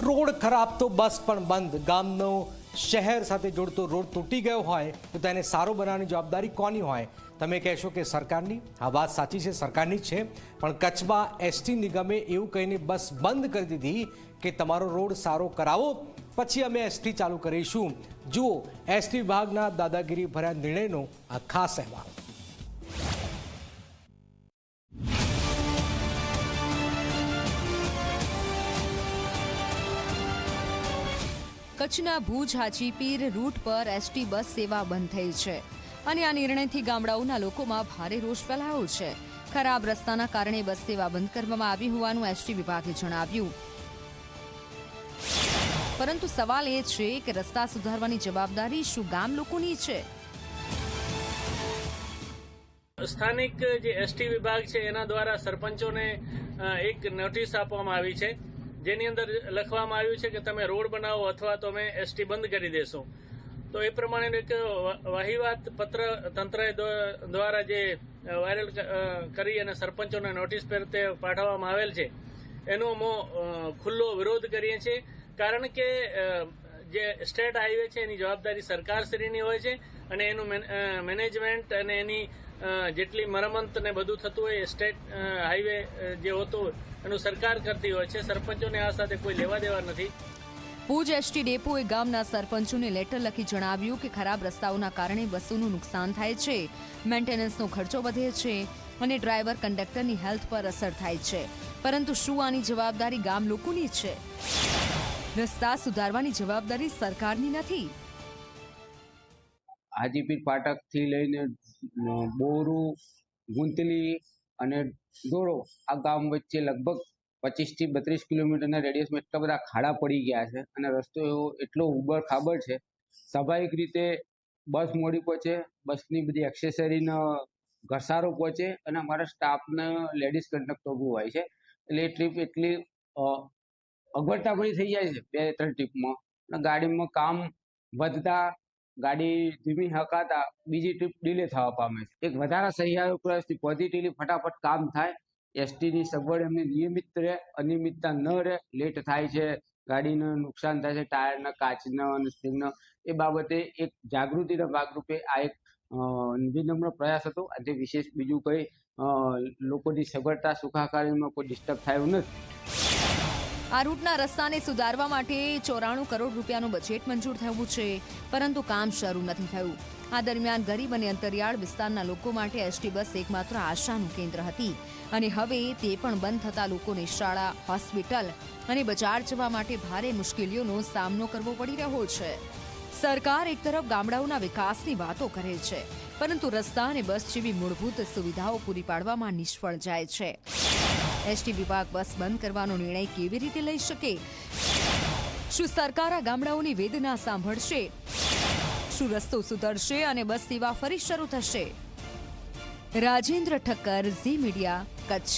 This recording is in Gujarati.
રોડ ખરાબ તો બસ પણ બંધ. ગામનો શહેર સાથે જોડતો રોડ તૂટી ગયો હોય તો તેને સારો બનાવવાની જવાબદારી કોની હોય? તમે કહેશો કે સરકારની. આ વાત સાચી છે, સરકારની જ છે. પણ કચ્છમાં એસટી નિગમે એવું કહીને બસ બંધ કરી દીધી કે તમારો રોડ સારો કરાવો પછી અમે એસટી ચાલુ કરીશું. જુઓ એસટી વિભાગના દાદાગીરી ભર્યા નિર્ણયનો આ ખાસ અહેવાલ. કચ્છના ભુજ હાજીપીર રૂટ પર એસટી બસ સેવા બંધ થઈ છે અને આ નિર્ણયથી ગામડાઓના લોકોમાં ભારે રોષ ફેલાયો છે. ખરાબ રસ્તાના કારણે બસ સેવા બંધ કરવામાં આવી હોવાનું એસટી વિભાગે જણાવ્યું. પરંતુ સવાલ એ છે કે રસ્તા સુધારવાની જવાબદારી શું ગામ લોકોની છે? સ્થાનિક જે એસટી વિભાગ છે એના દ્વારા સરપંચોને એક નોટિસ આપવામાં આવી છે, જેની અંદર લખવામાં આવ્યું છે કે તમે રોડ બનાવો અથવા તો અમે એસટી બંધ કરી દેશો. તો એ પ્રમાણે એક વહીવટ પત્ર તંત્ર દ્વારા જે વાયરલ કરી અને સરપંચોને નોટિસ પાઠવવામાં આવેલ છે એનો અમે ખુલ્લો વિરોધ કરીએ છીએ. કારણ કે જે સ્ટેટ હાઈવે છે એની જવાબદારી સરકારશ્રીની હોય છે અને એનું મેનેજમેન્ટ અને એની જેટલી મરમત ને બધું થતું હોય સ્ટેટ હાઈવે જે હોતું હોય એનું સરકાર કરતી હોય છે. સરપંચોને આ સાથે કોઈ લેવા દેવા નથી. ભુજ એસટી ડેપોએ ગામના સરપંચોને લેટર લખી જણાવ્યું કે ખરાબ રસ્તાઓના કારણે બસોનું નુકસાન થાય છે, મેન્ટેનન્સનો ખર્ચો વધે છે અને ડ્રાઈવર કંડક્ટરની હેલ્થ પર અસર થાય છે. પરંતુ શું આની જવાબદારી ગામ લોકોની છે? રસ્તા સુધારવાની જવાબદારી સરકારની નથી. હાજીપીર ફાટકથી લઈને બોરું, ગુંતલી અને દોરો આ ગામ વચ્ચે લગભગ 25 થી 32 કિલોમીટરના રેડિયસમાં એટલા બધા ખાડા પડી ગયા છે અને રસ્તો એવો એટલો ઉબડ ખાબડ છે. સ્વાભાવિક રીતે બસ મોડી પહોંચે, બસની બધી એક્સેસરીનો ઘસારો પહોંચે અને અમારા સ્ટાફને લેડીઝ કંડક્ટર બહુ હોય છે એટલે એ ટ્રીપ એટલી અગવડતા પડી થઈ જાય છે 2-3 ટ્રીપમાં. અને ગાડીમાં કામ વધતા ગાડી ધીમી હકાતા બીજી ટ્રીપ ડિલે થવા પામે છે. એક વધારા સહિયારો પ્રયાસથી પોઝિટિવલી ફટાફટ કામ થાય, એસટીની સગવડ એમને નિયમિત રહે, અનિયમિતતા ન રહે. લેટ થાય છે, ગાડીને નુકસાન થાય છે, ટાયરના કાચના અને સ્પ્રિંગનો. એ બાબતે એક જાગૃતિના ભાગરૂપે આ એક વિનમ્ર પ્રયાસ હતો. આજે વિશેષ બીજું કંઈ લોકોની સગવડતા સુખાકારીમાં કોઈ ડિસ્ટર્બ થયું નથી. આ રૂટના રસ્તાને સુધારવા માટે 94 કરોડ રૂપિયાનું બજેટ મંજૂર થયું છે, પરંતુ કામ શરૂ નથી થયું. આ દરમિયાન ગરીબ અને અંતરિયાળ વિસ્તારના લોકો માટે એસટી બસ એકમાત્ર આશાનું કેન્દ્ર હતી અને હવે તે પણ બંધ થતા લોકોને શાળા, હોસ્પિટલ અને બજાર જવા માટે ભારે મુશ્કેલીઓનો સામનો કરવો પડી રહ્યો છે. સરકાર એક તરફ ગામડાઓના વિકાસની વાતો કરે છે, પરંતુ રસ્તા અને બસ જેવી મૂળભૂત સુવિધાઓ પૂરી પાડવામાં નિષ્ફળ જાય છે. એસટી વિભાગ બસ બંધ કરવાનો નિર્ણય કેવી રીતે લઈ શકે? શું સરકાર આ ગામડાઓની વેદના સાંભળશે? શું રસ્તો સુધરશે અને બસ સેવા ફરી શરૂ થશે? રાજેન્દ્ર ઠક્કર, ઝી મીડિયા, કચ્છ.